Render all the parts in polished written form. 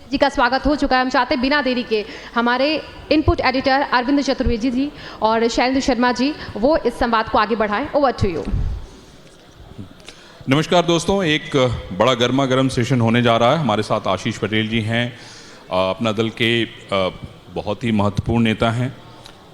जी का स्वागत हो चुका है। हम चाहते बिना देरी के हमारे इनपुट एडिटर अरविंद चतुर्वेदी जी और शैलेंद्र शर्मा जी वो इस संवाद को आगे बढ़ाएं। Over to you. नमस्कार दोस्तों, एक बड़ा गर्मा गर्म सेशन होने जा रहा है। हमारे साथ आशीष पटेल जी हैं, अपना दल के बहुत ही महत्वपूर्ण नेता हैं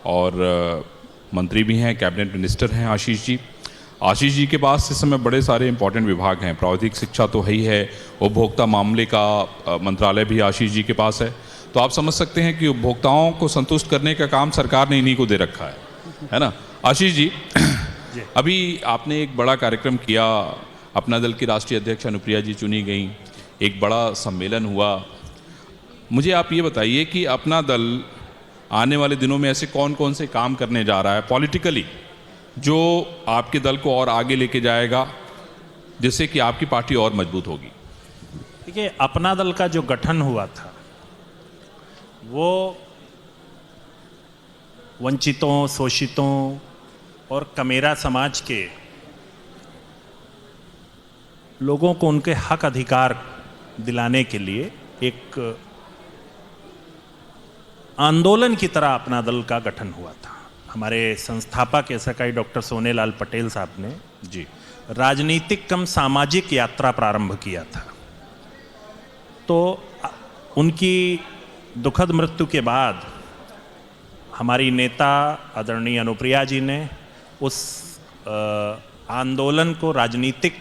और मंत्री भी हैं, कैबिनेट मिनिस्टर हैं आशीष जी के पास इस समय बड़े सारे इंपॉर्टेंट विभाग हैं। प्राविधिक शिक्षा तो है ही है, उपभोक्ता मामले का मंत्रालय भी आशीष जी के पास है। तो आप समझ सकते हैं कि उपभोक्ताओं को संतुष्ट करने का काम सरकार ने इन्हीं को दे रखा है ना। आशीष जी, अभी आपने एक बड़ा कार्यक्रम किया, अपना दल की राष्ट्रीय अध्यक्ष अनुप्रिया जी चुनी गई, एक बड़ा सम्मेलन हुआ। मुझे आप ये बताइए कि अपना दल आने वाले दिनों में ऐसे कौन कौन से काम करने जा रहा है पॉलिटिकली जो आपके दल को और आगे लेके जाएगा, जिससे कि आपकी पार्टी और मजबूत होगी। देखिए, अपना दल का जो गठन हुआ था वो वंचितों, शोषितों और कमेरा समाज के लोगों को उनके हक अधिकार दिलाने के लिए एक आंदोलन की तरह अपना दल का गठन हुआ था। हमारे संस्थापक एसएसकेआई डॉक्टर सोनेलाल पटेल साहब ने जी राजनीतिक कम सामाजिक यात्रा प्रारंभ किया था। तो उनकी दुखद मृत्यु के बाद हमारी नेता आदरणीय अनुप्रिया जी ने उस आंदोलन को राजनीतिक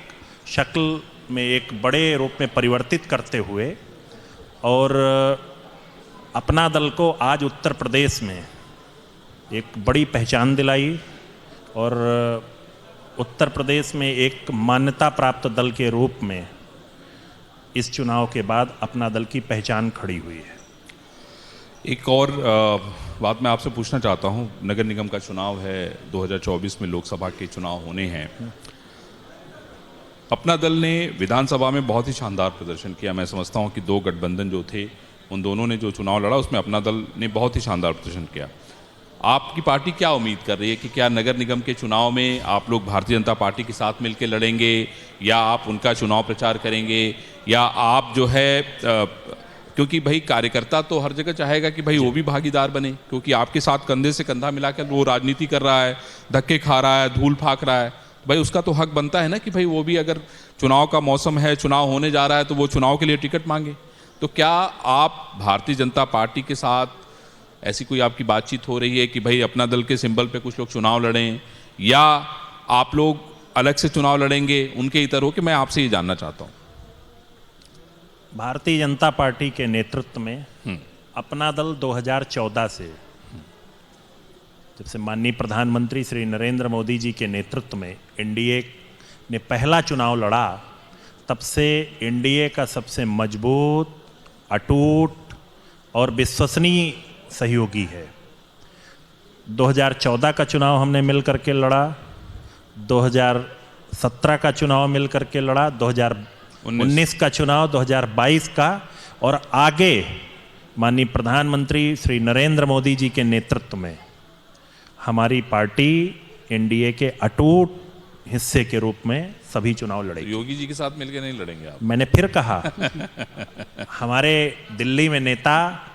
शक्ल में एक बड़े रूप में परिवर्तित करते हुए और अपना दल को आज उत्तर प्रदेश में एक बड़ी पहचान दिलाई और उत्तर प्रदेश में एक मान्यता प्राप्त दल के रूप में इस चुनाव के बाद अपना दल की पहचान खड़ी हुई है। एक और बात मैं आपसे पूछना चाहता हूं, नगर निगम का चुनाव है, 2024 में लोकसभा के चुनाव होने हैं। अपना दल ने विधानसभा में बहुत ही शानदार प्रदर्शन किया। मैं समझता हूं कि दो गठबंधन जो थे उन दोनों ने जो चुनाव लड़ा उसमें अपना दल ने बहुत ही शानदार प्रदर्शन किया। आपकी पार्टी क्या उम्मीद कर रही है कि क्या नगर निगम के चुनाव में आप लोग भारतीय जनता पार्टी के साथ मिलकर लड़ेंगे या आप उनका चुनाव प्रचार करेंगे, या आप जो है क्योंकि भाई कार्यकर्ता तो हर जगह चाहेगा कि भाई वो भी भागीदार बने, क्योंकि आपके साथ कंधे से कंधा मिलाकर वो राजनीति कर रहा है, धक्के खा रहा है, धूल फाक रहा है, भाई उसका तो हक बनता है ना कि भाई वो भी अगर चुनाव का मौसम है, चुनाव होने जा रहा है तो वो चुनाव के लिए टिकट मांगे। तो क्या आप भारतीय जनता पार्टी के साथ ऐसी कोई आपकी बातचीत हो रही है कि भाई अपना दल के सिंबल पे कुछ लोग चुनाव लड़ें, या आप लोग अलग से चुनाव लड़ेंगे उनके इतर हो? कि मैं आपसे ये जानना चाहता हूँ। भारतीय जनता पार्टी के नेतृत्व में अपना दल 2014 से, जब से माननीय प्रधानमंत्री श्री नरेंद्र मोदी जी के नेतृत्व में एनडीए ने पहला चुनाव लड़ा, तब से एनडीए का सबसे मजबूत, अटूट और विश्वसनीय सहयोगी है। 2014 का चुनाव हमने मिल करके लड़ा, 2017 का चुनाव मिल करके लड़ा, 2019 का चुनाव, 2022 का, और आगे माननीय प्रधानमंत्री श्री नरेंद्र मोदी जी के नेतृत्व में हमारी पार्टी एनडीए के अटूट हिस्से के रूप में सभी चुनाव लड़ेगी। योगी जी के साथ मिलकर नहीं लड़ेंगे आप? मैंने फिर कहा हमारे दिल्ली में नेता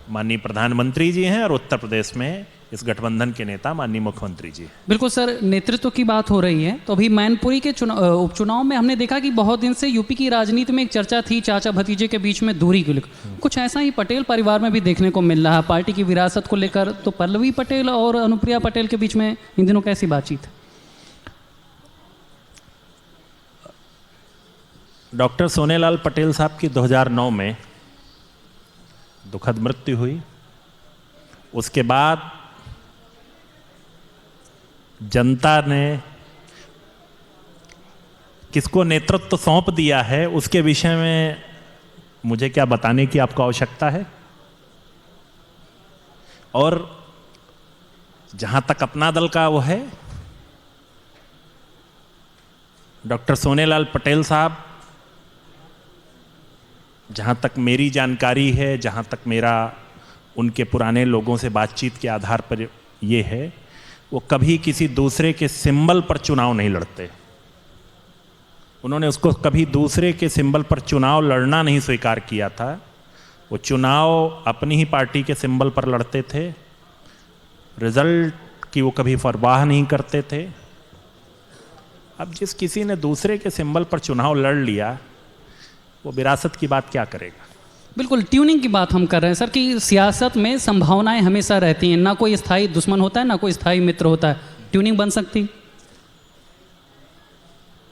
माननीय प्रधानमंत्री जी हैं और उत्तर प्रदेश में इस गठबंधन के नेता माननीय मुख्यमंत्री जी। बिल्कुल सर, नेतृत्व की बात हो रही है तो अभी मैनपुरी के उपचुनाव में हमने देखा कि बहुत दिन से यूपी की राजनीति में एक चर्चा थी चाचा भतीजे के बीच में दूरी को लेकर। कुछ ऐसा ही पटेल परिवार में भी देखने को मिल रहा है पार्टी की विरासत को लेकर। तो पल्लवी पटेल और अनुप्रिया पटेल के बीच में इन दिनों कैसी बातचीत है? डॉक्टर सोनेलाल पटेल साहब की 2009 में दुखद मृत्यु हुई। उसके बाद जनता ने किसको नेतृत्व सौंप दिया है उसके विषय में मुझे क्या बताने की आपको आवश्यकता है। और जहां तक अपना दल का वो है, डॉक्टर सोनेलाल पटेल साहब, जहाँ तक मेरी जानकारी है, जहाँ तक मेरा उनके पुराने लोगों से बातचीत के आधार पर ये है, वो कभी किसी दूसरे के सिंबल पर चुनाव नहीं लड़ते। उन्होंने उसको कभी दूसरे के सिंबल पर चुनाव लड़ना नहीं स्वीकार किया था। वो चुनाव अपनी ही पार्टी के सिंबल पर लड़ते थे, रिजल्ट की वो कभी परवाह नहीं करते थे। अब जिस किसी ने दूसरे के सिंबल पर चुनाव लड़ लिया, वो विरासत की बात क्या करेगा। बिल्कुल ट्यूनिंग की बात हम कर रहे हैं सर कि सियासत में संभावनाएं हमेशा रहती हैं, ना कोई स्थायी दुश्मन होता है ना कोई स्थायी मित्र होता है। ट्यूनिंग बन सकती।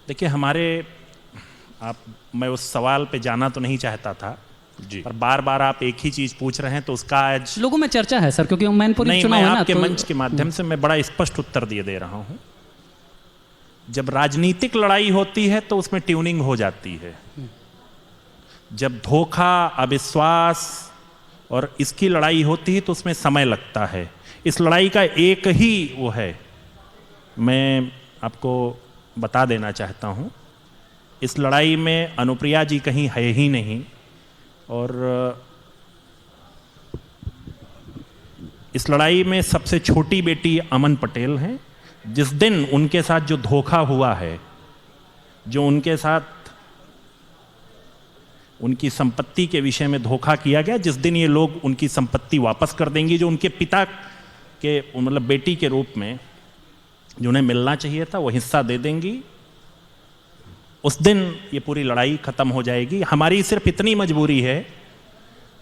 देखिए मैं उस सवाल पे जाना तो नहीं चाहता था जी, पर बार बार आप एक ही चीज पूछ रहे हैं तो उसका आज लोगों में चर्चा है सर, क्योंकि मैनपुरी नहीं, चुनाव मैं है ना, आपके तो मंच के माध्यम से मैं बड़ा स्पष्ट उत्तर दे रहा हूं। जब राजनीतिक लड़ाई होती है तो उसमें ट्यूनिंग हो जाती है। जब धोखा, अविश्वास और इसकी लड़ाई होती है तो उसमें समय लगता है। इस लड़ाई का एक ही वो है, मैं आपको बता देना चाहता हूं, इस लड़ाई में अनुप्रिया जी कहीं है ही नहीं, और इस लड़ाई में सबसे छोटी बेटी अमन पटेल हैं। जिस दिन उनके साथ जो धोखा हुआ है, जो उनके साथ उनकी संपत्ति के विषय में धोखा किया गया, जिस दिन ये लोग उनकी संपत्ति वापस कर देंगे, जो उनके पिता के मतलब बेटी के रूप में जो उन्हें मिलना चाहिए था वो हिस्सा दे देंगी, उस दिन ये पूरी लड़ाई खत्म हो जाएगी। हमारी सिर्फ इतनी मजबूरी है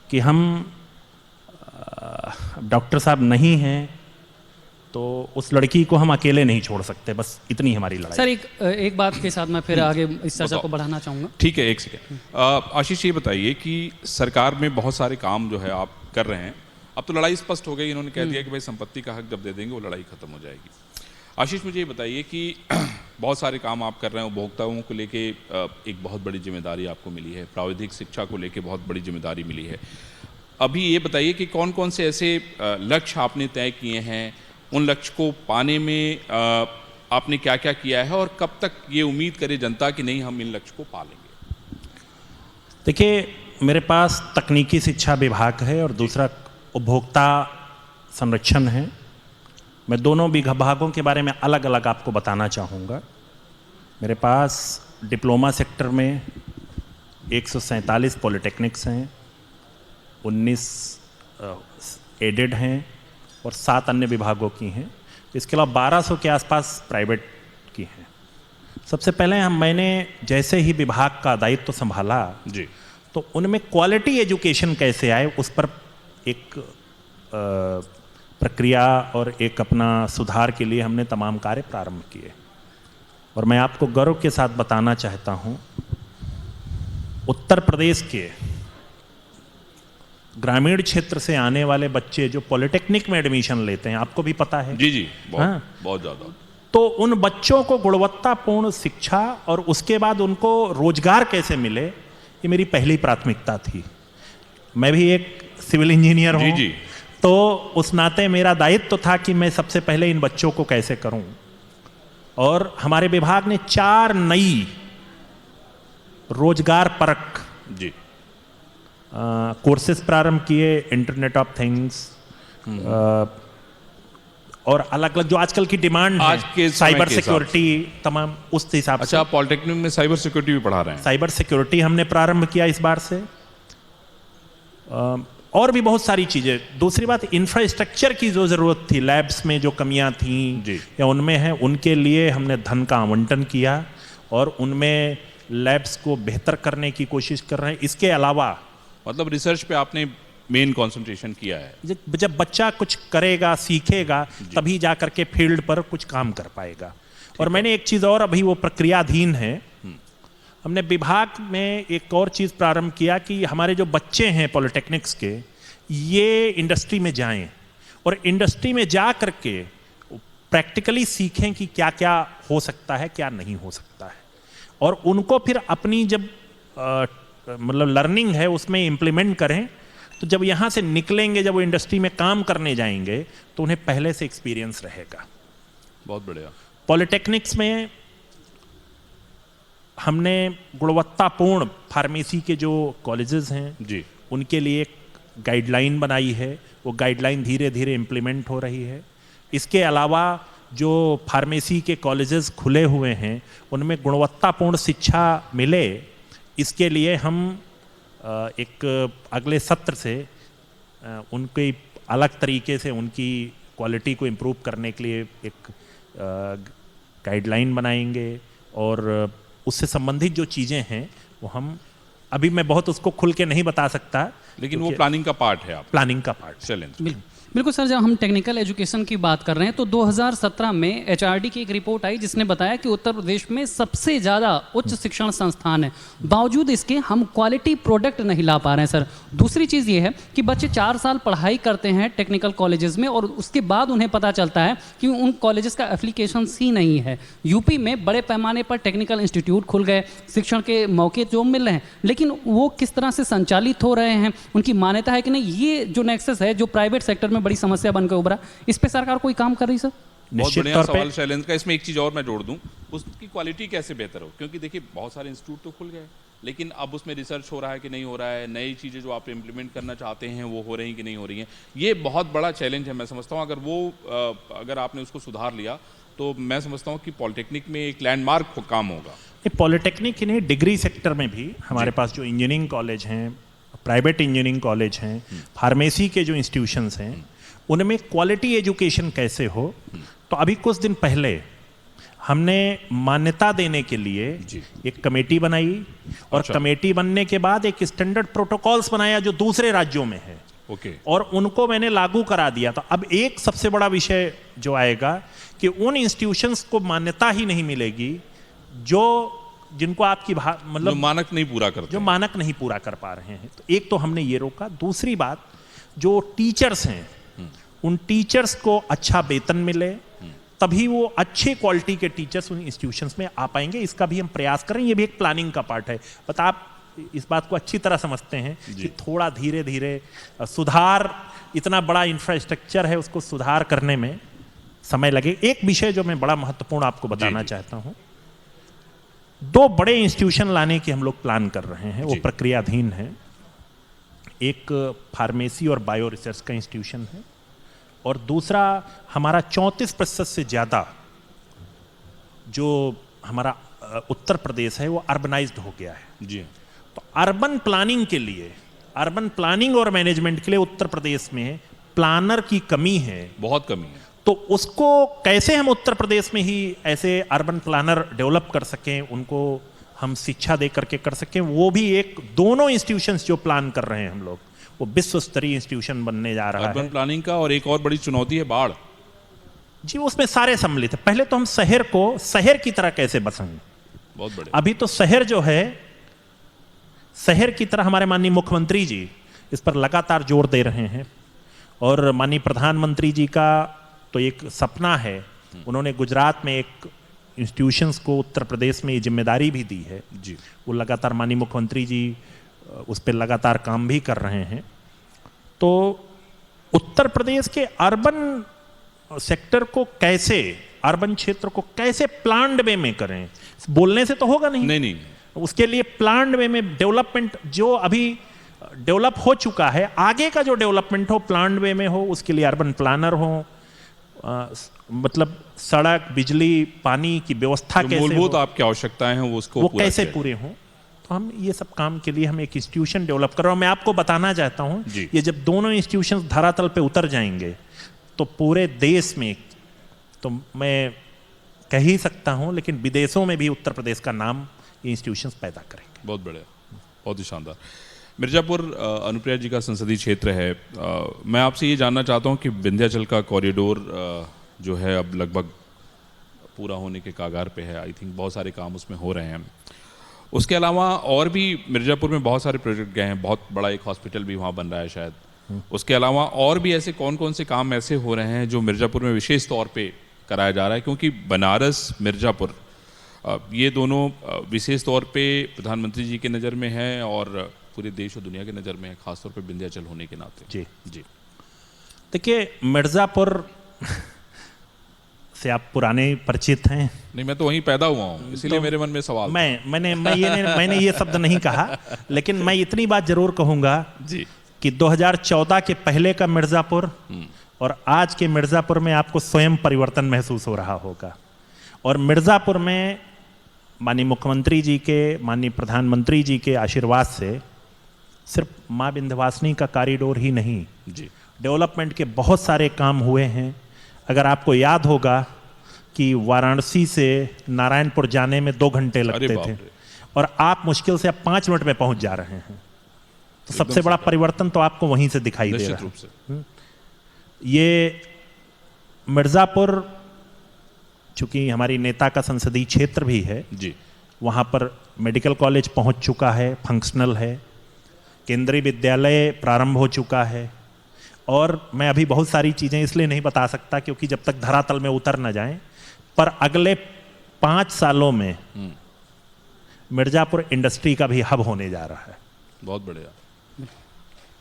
कि हम डॉक्टर साहब नहीं हैं तो उस लड़की को हम अकेले नहीं छोड़ सकते, बस इतनी हमारी लड़ाई। सर एक बात के साथ मैं फिर आगे इस चर्चा को बढ़ाना चाहूँगा। ठीक है, एक सेकेंड। आशीष ये बताइए कि सरकार में बहुत सारे काम जो है आप कर रहे हैं, अब तो लड़ाई स्पष्ट हो गई, इन्होंने कह दिया कि भाई संपत्ति का हक जब दे देंगे वो लड़ाई खत्म हो जाएगी। आशीष मुझे ये बताइए कि बहुत सारे काम आप कर रहे हैं, उपभोक्ताओं को लेके एक बहुत बड़ी जिम्मेदारी आपको मिली है, प्राविधिक शिक्षा को लेके बहुत बड़ी जिम्मेदारी मिली है। अभी ये बताइए कि कौन कौन से ऐसे लक्ष्य आपने तय किए हैं, उन लक्ष्य को पाने में आपने क्या क्या किया है, और कब तक ये उम्मीद करे जनता कि नहीं हम इन लक्ष्य को पा लेंगे। देखिए, मेरे पास तकनीकी शिक्षा विभाग है और दूसरा उपभोक्ता संरक्षण है। मैं दोनों विभागों के बारे में अलग अलग आपको बताना चाहूँगा। मेरे पास डिप्लोमा सेक्टर में 147 पॉलिटेक्निक्स हैं, 19 एडेड हैं और 7 अन्य विभागों की हैं। इसके अलावा 1200 के आसपास प्राइवेट की हैं। सबसे पहले मैंने जैसे ही विभाग का दायित्व संभाला जी, तो उनमें क्वालिटी एजुकेशन कैसे आए उस पर एक प्रक्रिया और एक अपना सुधार के लिए हमने तमाम कार्य प्रारंभ किए। और मैं आपको गर्व के साथ बताना चाहता हूं, उत्तर प्रदेश के ग्रामीण क्षेत्र से आने वाले बच्चे जो पॉलिटेक्निक में एडमिशन लेते हैं, आपको भी पता है। जी जी, हाँ, बहुत ज़्यादा। तो उन बच्चों को गुणवत्तापूर्ण शिक्षा और उसके बाद उनको रोजगार कैसे मिले, ये मेरी पहली प्राथमिकता थी। मैं भी एक सिविल इंजीनियर हूँ, जी, तो उस नाते मेरा दायित्व था कि मैं सबसे पहले इन बच्चों को कैसे करूं। और हमारे विभाग ने 4 नई रोजगार परक जी कोर्सेज प्रारंभ किए, इंटरनेट ऑफ थिंग्स और अलग अलग जो आजकल की डिमांड आज के है, समय साइबर के हिसाब सिक्योरिटी, तमाम उस हिसाब से। अच्छा, आप पॉलिटेक्निक में साइबर सिक्योरिटी भी पढ़ा रहे हैं? साइबर सिक्योरिटी हमने प्रारंभ किया इस बार से, और भी बहुत सारी चीजें। दूसरी बात, इंफ्रास्ट्रक्चर की जो जरूरत थी, लैब्स में जो कमियां थी या उनमें है, उनके लिए हमने धन का आवंटन किया और उनमें लैब्स को बेहतर करने की कोशिश कर रहे हैं। इसके अलावा मतलब रिसर्च पे आपने मेन कंसंट्रेशन किया है। जब बच्चा कुछ करेगा, सीखेगा, तभी जा करके फील्ड पर कुछ काम कर पाएगा। और मैंने एक चीज और, अभी वो प्रक्रियाधीन है, हमने विभाग में एक और चीज प्रारंभ किया कि हमारे जो बच्चे हैं पॉलिटेक्निक्स के, ये इंडस्ट्री में जाएं और इंडस्ट्री में जा करके प्रैक्टिकली सीखें कि क्या क्या हो सकता है, क्या नहीं हो सकता है, और उनको फिर अपनी जब मतलब लर्निंग है उसमें इम्प्लीमेंट करें। तो जब यहाँ से निकलेंगे, जब वो इंडस्ट्री में काम करने जाएंगे, तो उन्हें पहले से एक्सपीरियंस रहेगा। बहुत बढ़िया। पॉलिटेक्निक्स में हमने गुणवत्तापूर्ण फार्मेसी के जो कॉलेजेस हैं जी, उनके लिए एक गाइडलाइन बनाई है। वो गाइडलाइन धीरे धीरे इम्प्लीमेंट हो रही है। इसके अलावा जो फार्मेसी के कॉलेजेस खुले हुए हैं, उनमें गुणवत्तापूर्ण शिक्षा मिले, इसके लिए हम एक अगले सत्र से उनके अलग तरीके से उनकी क्वालिटी को इम्प्रूव करने के लिए एक गाइडलाइन बनाएंगे और उससे संबंधित जो चीज़ें हैं वो हम अभी मैं बहुत उसको खुल के नहीं बता सकता, लेकिन वो प्लानिंग का पार्ट है। आप प्लानिंग का पार्ट। चलें। बिल्कुल सर, जब हम टेक्निकल एजुकेशन की बात कर रहे हैं तो 2017 में एचआरडी की एक रिपोर्ट आई जिसने बताया कि उत्तर प्रदेश में सबसे ज़्यादा उच्च शिक्षण संस्थान है, बावजूद इसके हम क्वालिटी प्रोडक्ट नहीं ला पा रहे हैं सर। दूसरी चीज़ ये है कि बच्चे 4 साल पढ़ाई करते हैं टेक्निकल कॉलेजेस में और उसके बाद उन्हें पता चलता है कि उन कॉलेजेस का एप्लीकेशन ही नहीं है। यूपी में बड़े पैमाने पर टेक्निकल इंस्टीट्यूट खुल गए, शिक्षण के मौके जो मिल रहे हैं, लेकिन वो किस तरह से संचालित हो रहे हैं, उनकी मान्यता है कि नहीं, ये जो नेक्सस है जो प्राइवेट सेक्टर में बड़ी समस्या बनकर उभरा, इस पे सरकार कोई काम कर रही सर? बहुत बढ़िया सवाल शैलेंद्र का। इसमें एक चीज और मैं जोड़ दूं, उसकी क्वालिटी कैसे बेहतर हो, क्योंकि देखिए बहुत सारे इंस्टीट्यूट तो खुल गए, लेकिन अब उसमें रिसर्च हो रहा है कि नहीं हो रहा है, नई चीज़ें जो आप इम्प्लीमेंट करना चाहते हैं वो हो रही कि नहीं हो रही हैं, ये बहुत बड़ा चैलेंज है। मैं समझता हूँ अगर आपने उसको सुधार लिया तो मैं समझता हूँ कि पॉलिटेक्निक में एक लैंडमार्क काम होगा। पॉलिटेक्निक ही नहीं, डिग्री सेक्टर में भी हमारे पास जो इंजीनियरिंग कॉलेज हैं, प्राइवेट इंजीनियरिंग कॉलेज हैं, फार्मेसी के जो इंस्टीट्यूशंस हैं, उनमें क्वालिटी एजुकेशन कैसे हो। तो अभी कुछ दिन पहले हमने मान्यता देने के लिए एक कमेटी बनाई और कमेटी बनने के बाद एक स्टैंडर्ड प्रोटोकॉल्स बनाया जो दूसरे राज्यों में है। और उनको मैंने लागू करा दिया। तो अब एक सबसे बड़ा विषय जो आएगा कि उन इंस्टीट्यूशंस को मान्यता ही नहीं मिलेगी जिनको आपकी मतलब मानक नहीं पूरा करते, जो मानक नहीं पूरा कर पा रहे हैं। तो एक तो हमने ये रोका। दूसरी बात, जो टीचर्स हैं उन टीचर्स को अच्छा वेतन मिले, तभी वो अच्छे क्वालिटी के टीचर्स उन इंस्टीट्यूशंस में आ पाएंगे। इसका भी हम प्रयास करें, ये भी एक प्लानिंग का पार्ट है। बट आप इस बात को अच्छी तरह समझते हैं कि थोड़ा धीरे धीरे सुधार, इतना बड़ा इंफ्रास्ट्रक्चर है, उसको सुधार करने में समय लगे। एक विषय जो मैं बड़ा महत्वपूर्ण आपको बताना चाहता हूं, 2 बड़े इंस्टीट्यूशन लाने की हम लोग प्लान कर रहे हैं, वो प्रक्रियाधीन है। एक फार्मेसी और बायो रिसर्च का इंस्टीट्यूशन है और दूसरा हमारा 34% से ज़्यादा जो हमारा उत्तर प्रदेश है वो अर्बनाइज्ड हो गया है। जी। तो अर्बन प्लानिंग के लिए, अर्बन प्लानिंग और मैनेजमेंट के लिए उत्तर प्रदेश में प्लानर की कमी है, बहुत कमी है। तो उसको कैसे हम उत्तर प्रदेश में ही ऐसे अर्बन प्लानर डेवलप कर सकें, उनको हम शिक्षा दे करके कर सकें, वो भी एक दोनों इंस्टीट्यूशंस जो प्लान कर रहे हैं हम लोग, वो विश्व स्तरीय इंस्टीट्यूशन बनने जा रहा है अर्बन प्लानिंग का। और एक और बड़ी चुनौती है बाढ़। जी, उसमें सारे सम्मिलित है। पहले तो हम शहर को शहर की तरह कैसे बसाएं, बहुत बड़े। अभी तो शहर जो है, शहर की तरह हमारे माननीय मुख्यमंत्री जी इस पर लगातार जोर दे रहे हैं और माननीय प्रधानमंत्री जी का तो एक सपना है, उन्होंने गुजरात में एक इंस्टीट्यूशंस को उत्तर प्रदेश में ये जिम्मेदारी भी दी है जी। वो लगातार माननीय मुख्यमंत्री जी उस पर लगातार काम भी कर रहे हैं। तो उत्तर प्रदेश के अर्बन सेक्टर को कैसे, अर्बन क्षेत्र को कैसे प्लान्ड वे में करें, बोलने से तो होगा नहीं। उसके लिए प्लान्ड वे में डेवलपमेंट जो अभी डेवलप हो चुका है, आगे का जो डेवलपमेंट हो प्लान्ड वे में हो, उसके लिए अर्बन प्लानर हो, मतलब सड़क, बिजली, पानी की व्यवस्था कैसे, मूलभूत आपकी आवश्यकताएं हैं वो कैसे पूरे हों। तो हम ये सब काम के लिए हम एक इंस्टीट्यूशन डेवलप कर रहे हैं। मैं आपको बताना चाहता हूँ, ये जब दोनों इंस्टीट्यूशंस धरातल पे उतर जाएंगे तो पूरे देश में, तो मैं कह ही सकता हूँ, लेकिन विदेशों में भी उत्तर प्रदेश का नाम ये इंस्टीट्यूशंस पैदा करेंगे। बहुत बढ़िया, बहुत ही शानदार। मिर्जापुर अनुप्रिया जी का संसदीय क्षेत्र है। मैं आपसे ये जानना चाहता हूँ कि विंध्याचल का कॉरिडोर जो है अब लगभग पूरा होने के कागार पे है। आई थिंक बहुत सारे काम उसमें हो रहे हैं। उसके अलावा और भी मिर्जापुर में बहुत सारे प्रोजेक्ट गए हैं, बहुत बड़ा एक हॉस्पिटल भी वहाँ बन रहा है शायद। उसके अलावा और भी ऐसे कौन कौन से काम ऐसे हो रहे हैं जो मिर्जापुर में विशेष तौर पे कराया जा रहा है, क्योंकि बनारस मिर्जापुर ये दोनों विशेष तौर पे प्रधानमंत्री जी की नज़र में है और पूरे देश और दुनिया की नज़र में है, खासतौर पे विंध्याचल होने के नाते। जी जी, देखिए मिर्ज़ापुर से आप पुराने परिचित हैं। नहीं, मैं तो वहीं पैदा हुआ हूँ, इसीलिए मेरे मन में सवाल। मैंने ये शब्द नहीं कहा, लेकिन मैं इतनी बात जरूर कहूँगा जी कि 2014 के पहले का मिर्ज़ापुर और आज के मिर्ज़ापुर में आपको स्वयं परिवर्तन महसूस हो रहा होगा। और मिर्ज़ापुर में माननीय मुख्यमंत्री जी के, माननीय प्रधानमंत्री जी के आशीर्वाद से सिर्फ माँ विंध्यवासिनी का कॉरिडोर ही नहीं, जी डेवलपमेंट के बहुत सारे काम हुए हैं। अगर आपको याद होगा कि वाराणसी से नारायणपुर जाने में 2 घंटे लगते बाप थे रे। और आप मुश्किल से अब 5 मिनट में पहुंच जा रहे हैं। तो सबसे बड़ा परिवर्तन तो आपको वहीं से दिखाई दे रहा निश्चित है। रूप से। ये मिर्ज़ापुर चूंकि हमारी नेता का संसदीय क्षेत्र भी है, जी वहाँ पर मेडिकल कॉलेज पहुँच चुका है, फंक्शनल है, केंद्रीय विद्यालय प्रारंभ हो चुका है। और मैं अभी बहुत सारी चीज़ें इसलिए नहीं बता सकता क्योंकि जब तक धरातल में उतर न जाएं, पर अगले 5 सालों में मिर्ज़ापुर इंडस्ट्री का भी हब होने जा रहा है। बहुत बढ़िया।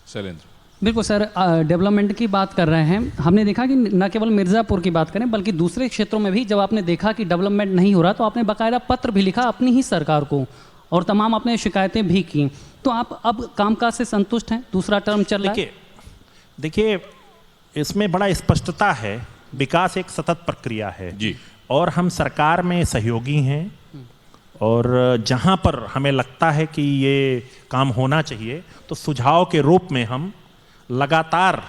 शैलेंद्र। बिल्कुल सर, डेवलपमेंट की बात कर रहे हैं। हमने देखा कि न केवल मिर्ज़ापुर की बात करें बल्कि दूसरे क्षेत्रों में भी जब आपने देखा कि डेवलपमेंट नहीं हो रहा तो आपने बाकायदा पत्र भी लिखा अपनी ही सरकार को और तमाम आपने शिकायतें भी की। तो आप अब कामकाज से संतुष्ट हैं? दूसरा टर्म चल रहा है। देखिए इसमें बड़ा स्पष्टता है, विकास एक सतत प्रक्रिया है जी। और हम सरकार में सहयोगी हैं और जहाँ पर हमें लगता है कि ये काम होना चाहिए तो सुझाव के रूप में हम लगातार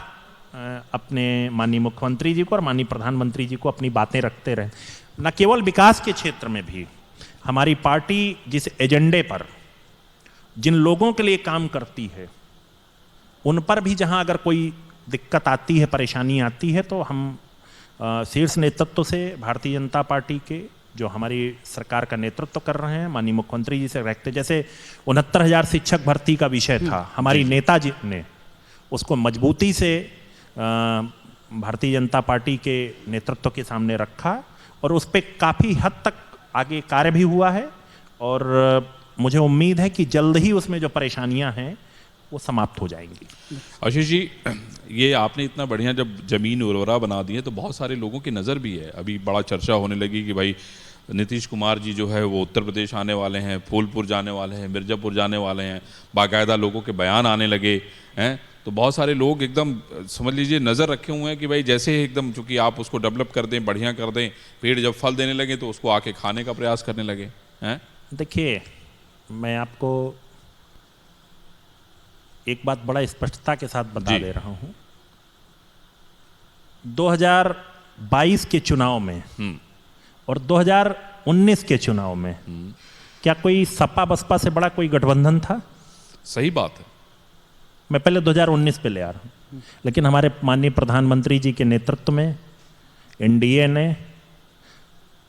अपने माननीय मुख्यमंत्री जी को और माननीय प्रधानमंत्री जी को अपनी बातें रखते रहे। न केवल विकास के क्षेत्र में भी हमारी पार्टी जिस एजेंडे पर जिन लोगों के लिए काम करती है उन पर भी जहां अगर कोई दिक्कत आती है, परेशानी आती है तो हम शीर्ष नेतृत्व से भारतीय जनता पार्टी के जो हमारी सरकार का नेतृत्व कर रहे हैं माननीय मुख्यमंत्री जी से रखते, जैसे 69,000 शिक्षक भर्ती का विषय था, हमारी नेताजी ने उसको मजबूती से भारतीय जनता पार्टी के नेतृत्व के सामने रखा और उस पर काफ़ी हद तक आगे कार्य भी हुआ है और मुझे उम्मीद है कि जल्द ही उसमें जो परेशानियां हैं वो समाप्त हो जाएंगी। आशीष जी, ये आपने इतना बढ़िया जब जमीन उर्वरा बना दी है तो बहुत सारे लोगों की नज़र भी है, अभी बड़ा चर्चा होने लगी कि भाई नीतीश कुमार जी जो है वो उत्तर प्रदेश आने वाले हैं, फूलपुर जाने वाले हैं, मिर्ज़ापुर जाने वाले हैं, बाकायदा लोगों के बयान आने लगे हैं। तो बहुत सारे लोग एकदम समझ लीजिए नज़र रखे हुए हैं कि भाई जैसे एकदम चूँकि आप उसको डेवलप कर दें, बढ़िया कर दें, पेड़ जब फल देने लगे तो उसको आके खाने का प्रयास करने लगे हैं। देखिए मैं आपको एक बात बड़ा स्पष्टता के साथ बता दे रहा हूं, 2022 के चुनाव में और 2019 के चुनाव में क्या कोई सपा बसपा से बड़ा कोई गठबंधन था? सही बात है। मैं पहले 2019 पे ले आ रहा हूं, लेकिन हमारे माननीय प्रधानमंत्री जी के नेतृत्व में एनडीए ने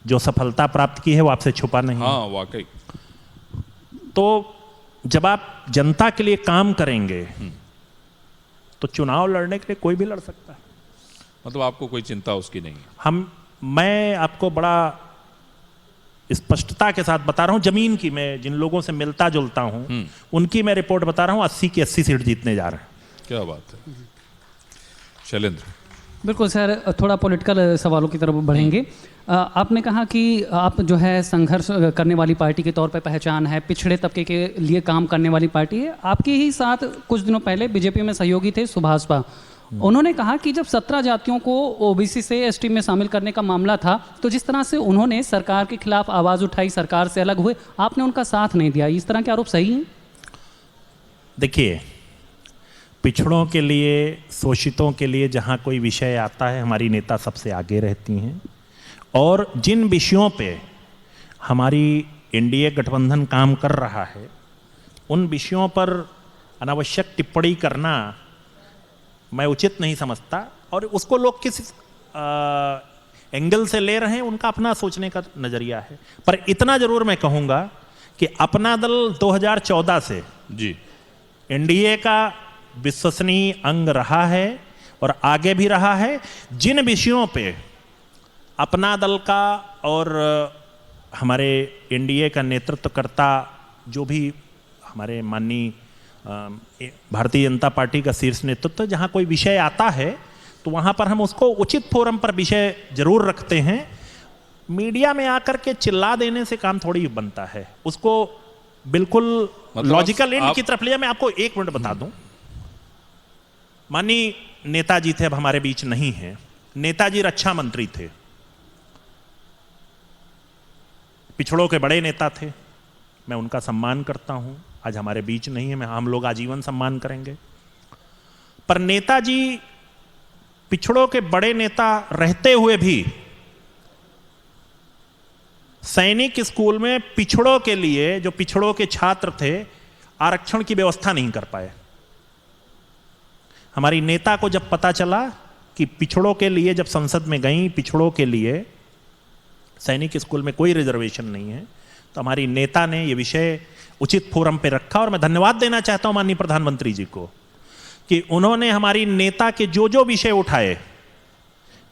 जो सफलता प्राप्त की है वो आपसे छुपा नहीं। हाँ वाकई। तो जब आप जनता के लिए काम करेंगे तो चुनाव लड़ने के लिए कोई भी लड़ सकता है। मतलब आपको कोई चिंता उसकी नहीं है। मैं आपको बड़ा स्पष्टता के साथ बता रहा हूं, जमीन की मैं जिन लोगों से मिलता जुलता हूं उनकी मैं रिपोर्ट बता रहा हूं, 80 की 80 सीट जीतने जा रहे हैं। क्या बात है। शैलेंद्र। बिल्कुल सर, थोड़ा पॉलिटिकल सवालों की तरफ बढ़ेंगे। आपने कहा कि आप जो है संघर्ष करने वाली पार्टी के तौर पर पहचान है, पिछड़े तबके के लिए काम करने वाली पार्टी है। आपके ही साथ कुछ दिनों पहले बीजेपी में सहयोगी थे सुभाषपा, उन्होंने कहा कि जब 17 जातियों को ओबीसी से एसटी में शामिल करने का मामला था तो जिस तरह से उन्होंने सरकार के खिलाफ आवाज़ उठाई, सरकार से अलग हुए, आपने उनका साथ नहीं दिया। इस तरह के आरोप सही हैं? देखिए पिछड़ों के लिए, शोषितों के लिए जहाँ कोई विषय आता है हमारी नेता सबसे आगे रहती हैं और जिन विषयों पे हमारी एनडीए गठबंधन काम कर रहा है उन विषयों पर अनावश्यक टिप्पणी करना मैं उचित नहीं समझता और उसको लोग किस एंगल से ले रहे हैं उनका अपना सोचने का नज़रिया है। पर इतना जरूर मैं कहूँगा कि अपना दल 2014 से जी एनडीए का विश्वसनीय अंग रहा है और आगे भी रहा है। जिन विषयों पे अपना दल का और हमारे एनडीए का नेतृत्व करता जो भी हमारे माननीय भारतीय जनता पार्टी का शीर्ष नेतृत्व, जहाँ कोई विषय आता है तो वहाँ पर हम उसको उचित फोरम पर विषय जरूर रखते हैं। मीडिया में आकर के चिल्ला देने से काम थोड़ी बनता है, उसको बिल्कुल लॉजिकल एंड की तरफ लिया। मैं आपको 1 मिनट बता दूं, माननीय नेताजी थे, अब हमारे बीच नहीं है। नेताजी रक्षा मंत्री थे, पिछड़ों के बड़े नेता थे, मैं उनका सम्मान करता हूं, आज हमारे बीच नहीं है, हम लोग आजीवन सम्मान करेंगे। पर नेताजी पिछड़ों के बड़े नेता रहते हुए भी सैनिक स्कूल में पिछड़ों के लिए, जो पिछड़ों के छात्र थे, आरक्षण की व्यवस्था नहीं कर पाए। हमारी नेता को जब पता चला कि पिछड़ों के लिए, जब संसद में गई, पिछड़ों के लिए सैनिक स्कूल में कोई रिजर्वेशन नहीं है, तो हमारी नेता ने यह विषय उचित फोरम पे रखा। और मैं धन्यवाद देना चाहता हूं माननीय प्रधानमंत्री जी को कि उन्होंने हमारी नेता के जो जो विषय उठाए,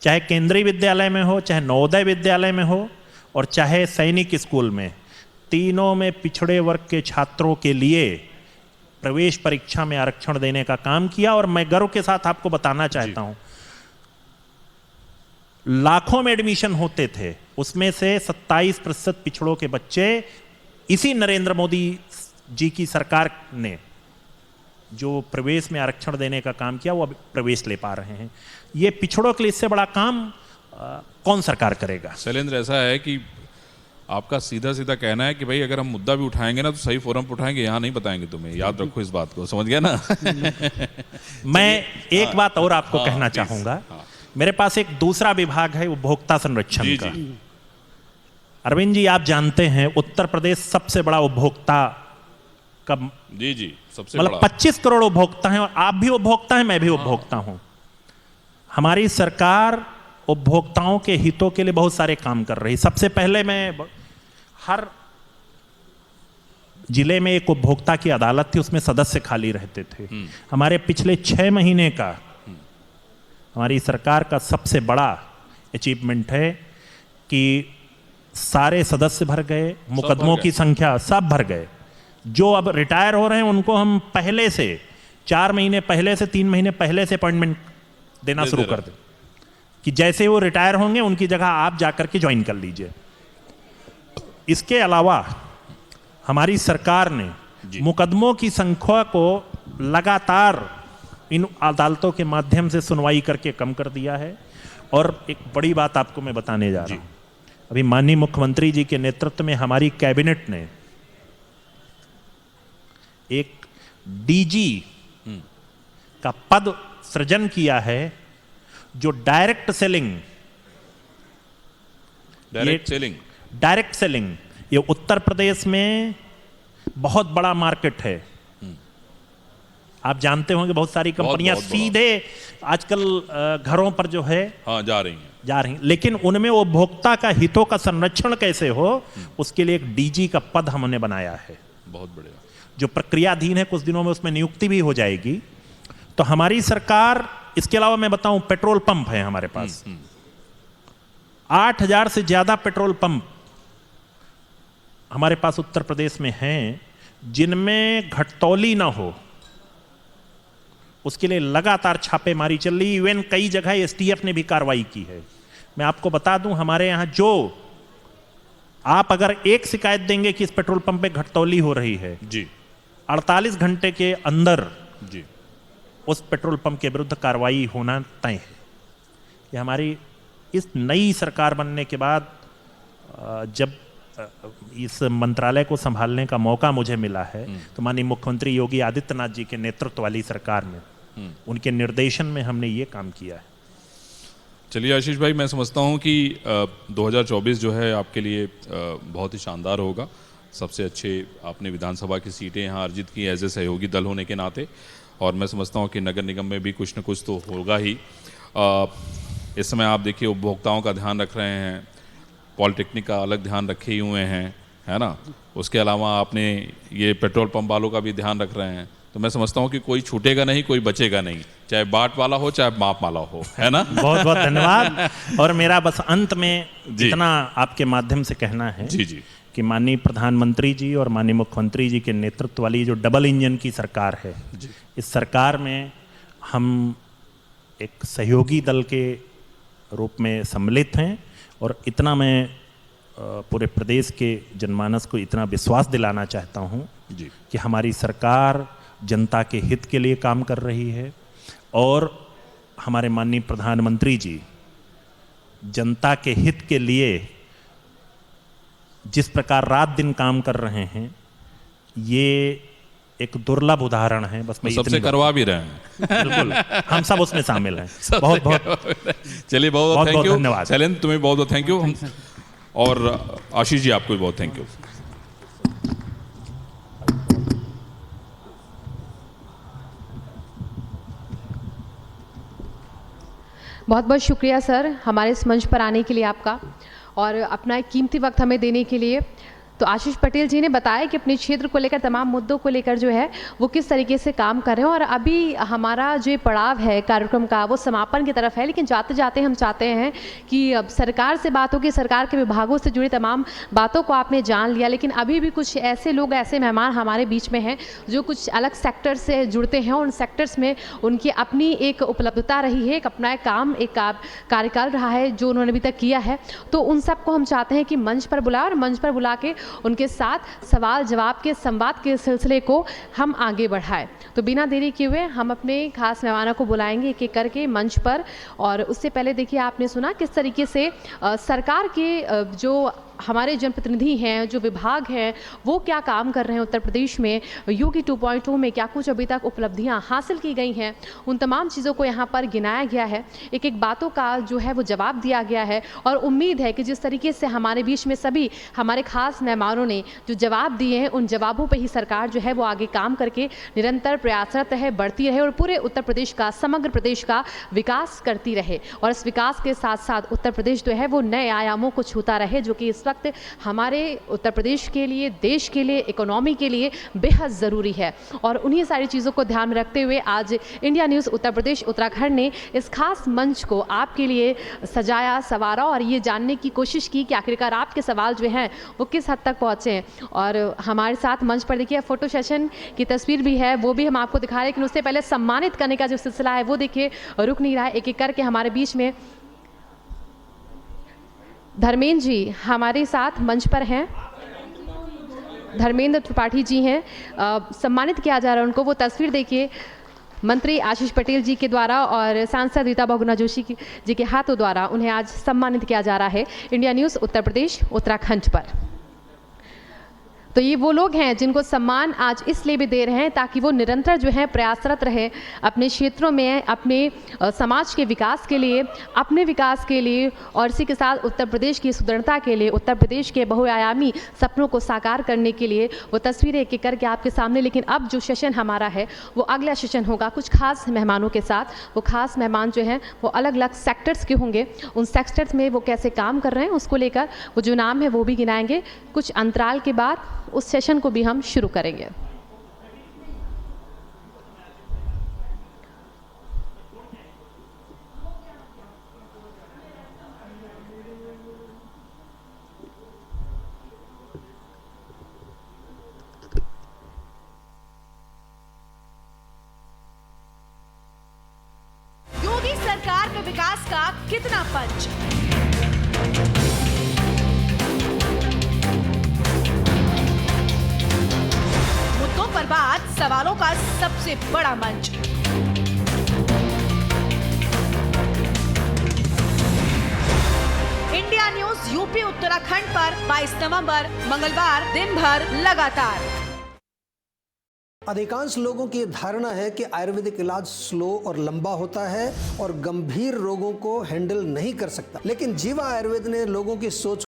चाहे केंद्रीय विद्यालय में हो, चाहे नवोदय विद्यालय में हो, और चाहे सैनिक स्कूल में, तीनों में पिछड़े वर्ग के छात्रों के लिए प्रवेश परीक्षा में आरक्षण देने का काम किया। और मैं गर्व के साथ आपको बताना चाहता हूं, लाखों में एडमिशन होते थे, उसमें से 27% पिछड़ों के बच्चे इसी नरेंद्र मोदी जी की सरकार ने जो प्रवेश में आरक्षण देने का काम किया, वो प्रवेश ले पा रहे हैं। ये पिछड़ों के लिए इससे बड़ा काम कौन सरकार करेगा? शैलेंद्र, ऐसा है कि आपका सीधा सीधा कहना है कि भाई अगर हम मुद्दा भी उठाएंगे ना तो सही फोरम पर उठाएंगे, यहाँ नहीं बताएंगे तुम्हें, याद रखो इस बात को, समझ गया ना? मैं एक बात और आपको कहना चाहूंगा। मेरे पास एक दूसरा विभाग है, उपभोक्ता संरक्षण का। अरविंद जी, आप जानते हैं उत्तर प्रदेश सबसे बड़ा उपभोक्ता का, जी सबसे मतलब बड़ा, 25 करोड़ उपभोक्ता हैं, और आप भी उपभोक्ता हैं, मैं भी उपभोक्ता हूं। हमारी सरकार उपभोक्ताओं के हितों के लिए बहुत सारे काम कर रही है। सबसे पहले मैं, हर जिले में एक उपभोक्ता की अदालत थी, उसमें सदस्य खाली रहते थे। हमारे पिछले 6 महीने का हमारी सरकार का सबसे बड़ा अचीवमेंट है कि सारे सदस्य भर गए, मुकदमों की संख्या सब भर गए। जो अब रिटायर हो रहे हैं उनको हम पहले से 4 महीने पहले से 3 महीने पहले से अपॉइंटमेंट देना शुरू कर दें कि जैसे वो रिटायर होंगे उनकी जगह आप जाकर के ज्वाइन कर लीजिए। इसके अलावा हमारी सरकार ने मुकदमों की संख्या को लगातार इन अदालतों के माध्यम से सुनवाई करके कम कर दिया है। और एक बड़ी बात आपको मैं बताने जा रहा हूं, अभी माननीय मुख्यमंत्री जी के नेतृत्व में हमारी कैबिनेट ने एक डीजी का पद सृजन किया है, जो डायरेक्ट सेलिंग ये उत्तर प्रदेश में बहुत बड़ा मार्केट है। आप जानते होंगे बहुत सारी कंपनियां सीधे आजकल घरों पर जो है जा रही हैं, लेकिन उनमें उपभोक्ता का हितों का संरक्षण कैसे हो, उसके लिए एक डीजी का पद हमने बनाया है, बहुत बढ़िया, जो प्रक्रियाधीन है। कुछ दिनों में उसमें नियुक्ति भी हो जाएगी। तो हमारी सरकार, इसके अलावा मैं बताऊं, पेट्रोल पंप है हमारे पास 8000 से ज्यादा पेट्रोल पंप हमारे पास उत्तर प्रदेश में हैं, जिनमें घटतौली ना हो उसके लिए लगातार छापेमारी चल रही। इवन कई जगह एसटीएफ ने भी कार्रवाई की है। मैं आपको बता दूं, हमारे यहां जो, आप अगर एक शिकायत देंगे कि इस पेट्रोल पंप पे घटतौली हो रही है, 48 घंटे के अंदर उस पेट्रोल पंप के विरुद्ध कार्रवाई होना तय है। कि हमारी इस नई सरकार बनने के बाद जब इस मंत्रालय को संभालने का मौका मुझे मिला है, तो माननीय मुख्यमंत्री योगी आदित्यनाथ जी के नेतृत्व वाली सरकार में, उनके निर्देशन में हमने ये काम किया है। चलिए आशीष भाई, मैं समझता हूँ कि 2024 जो है आपके लिए बहुत ही शानदार होगा। सबसे अच्छे आपने विधानसभा की सीटें यहाँ अर्जित की एज ए सहयोगी दल होने के नाते, और मैं समझता हूँ कि नगर निगम में भी कुछ न कुछ तो होगा ही। इस समय आप देखिए उपभोक्ताओं का ध्यान रख रहे हैं, पॉलिटेक्निक का अलग ध्यान रखे ही हुए हैं, है ना। उसके अलावा आपने ये पेट्रोल पंप वालों का भी ध्यान रख रहे हैं। तो मैं समझता हूँ कि कोई छूटेगा नहीं, कोई बचेगा नहीं, चाहे बाट वाला हो चाहे माप वाला हो, है ना। बहुत बहुत धन्यवाद। और मेरा बस अंत में जितना आपके माध्यम से कहना है कि माननीय प्रधानमंत्री जी और माननीय मुख्यमंत्री जी के नेतृत्व वाली जो डबल इंजन की सरकार है, इस सरकार में हम एक सहयोगी दल के रूप में सम्मिलित हैं। और इतना मैं पूरे प्रदेश के जनमानस को इतना विश्वास दिलाना चाहता हूं कि हमारी सरकार जनता के हित के लिए काम कर रही है, और हमारे माननीय प्रधानमंत्री जी जनता के हित के लिए जिस प्रकार रात दिन काम कर रहे हैं, ये एक दुर्लभ उदाहरण है। बस मैं सबसे इतनी करवा भी रहे हैं। बिल्कुल, हम सब उसमें शामिल हैं। बहुत बहुत चलिए, बहुत बहुत थैंक यू। धन्यवाद। शैलेंद्र, तुम्हें बहुत बहुत थैंक यू। और आशीष जी, आपको भी बहुत थैंक यू। बहुत बहुत शुक्रिया सर, हमारे इस मंच पर आने के लिए आपका, और अपना एक कीमती वक्त हमें देने के लिए। तो आशीष पटेल जी ने बताया कि अपने क्षेत्र को लेकर तमाम मुद्दों को लेकर जो है वो किस तरीके से काम कर रहे हैं, और अभी हमारा जो पड़ाव है कार्यक्रम का वो समापन की तरफ है। लेकिन जाते जाते हम चाहते हैं कि अब सरकार से बात होगी, सरकार के विभागों से जुड़ी तमाम बातों को आपने जान लिया, लेकिन अभी भी कुछ ऐसे लोग, ऐसे मेहमान हमारे बीच में हैं जो कुछ अलग सेक्टर से जुड़ते हैं, उन सेक्टर्स में उनकी अपनी एक उपलब्धता रही है, एक अपना एक काम, एक कार्यकाल रहा है जो उन्होंने अभी तक किया है। तो उन सबको हम चाहते हैं कि मंच पर बुलाएं, और मंच पर बुला के उनके साथ सवाल जवाब के संवाद के सिलसिले को हम आगे बढ़ाएं। तो बिना देरी किए हुए हम अपने खास मेहमानों को बुलाएंगे एक एक करके मंच पर। और उससे पहले देखिए, आपने सुना किस तरीके से सरकार के जो हमारे जनप्रतिनिधि हैं, जो विभाग हैं, वो क्या काम कर रहे हैं उत्तर प्रदेश में, योगी 2.0 में क्या कुछ अभी तक उपलब्धियां हासिल की गई हैं, उन तमाम चीज़ों को यहाँ पर गिनाया गया है, एक एक बातों का जो है वो जवाब दिया गया है। और उम्मीद है कि जिस तरीके से हमारे बीच में सभी हमारे खास मेहमानों ने जो जवाब दिए हैं, उन जवाबों पर ही सरकार जो है वो आगे काम करके निरंतर प्रयासरत रहे, बढ़ती रहे, और पूरे उत्तर प्रदेश का, समग्र प्रदेश का विकास करती रहे। और इस विकास के साथ साथ उत्तर प्रदेश जो है वो नए आयामों को छूता रहे, जो कि इस वक्त हमारे उत्तर प्रदेश के लिए, देश के लिए, इकोनॉमी के लिए बेहद ज़रूरी है। और उन्हीं सारी चीज़ों को ध्यान में रखते हुए आज इंडिया न्यूज़ उत्तर प्रदेश उत्तराखंड ने इस खास मंच को आपके लिए सजाया, संवारा, और ये जानने की कोशिश की कि आखिरकार आपके सवाल जो हैं वो किस हद तक पहुँचे हैं। और हमारे साथ मंच पर देखिए फ़ोटो सेशन की तस्वीर भी है, वो भी हम आपको दिखा रहे हैं, लेकिन उससे पहले सम्मानित करने का जो सिलसिला है वो देखिए रुक नहीं रहा है। एक एक करके हमारे बीच में धर्मेंद्र जी हमारे साथ मंच पर हैं, धर्मेंद्र त्रिपाठी जी हैं, सम्मानित किया जा रहा है उनको। वो तस्वीर देखिए, मंत्री आशीष पटेल जी के द्वारा और सांसद रीता बहुगुणा जोशी जी के हाथों द्वारा उन्हें आज सम्मानित किया जा रहा है इंडिया न्यूज़ उत्तर प्रदेश उत्तराखंड पर। तो ये वो लोग हैं जिनको सम्मान आज इसलिए भी दे रहे हैं ताकि वो निरंतर जो है प्रयासरत रहे अपने क्षेत्रों में, अपने समाज के विकास के लिए, अपने विकास के लिए, और इसी के साथ उत्तर प्रदेश की सुदृढ़ता के लिए, उत्तर प्रदेश के बहुआयामी सपनों को साकार करने के लिए। वो तस्वीरें एक एक करके आपके सामने। लेकिन अब जो सेशन हमारा है वो अगला सेशन होगा कुछ खास मेहमानों के साथ। वो खास मेहमान जो हैं वो अलग अलग सेक्टर्स के होंगे, उन सेक्टर्स में वो कैसे काम कर रहे हैं उसको लेकर वो जो नाम है वो भी गिनाएंगे। कुछ अंतराल के बाद उस सेशन को भी हम शुरू करेंगे। योगी सरकार में विकास का कितना पंच? मुद्दों पर बात, सवालों का सबसे बड़ा मंच। इंडिया न्यूज़ यूपी उत्तराखंड पर 22 नवंबर मंगलवार दिन भर लगातार। अधिकांश लोगों की धारणा है कि आयुर्वेदिक इलाज स्लो और लंबा होता है और गंभीर रोगों को हैंडल नहीं कर सकता, लेकिन जीवा आयुर्वेद ने लोगों की सोच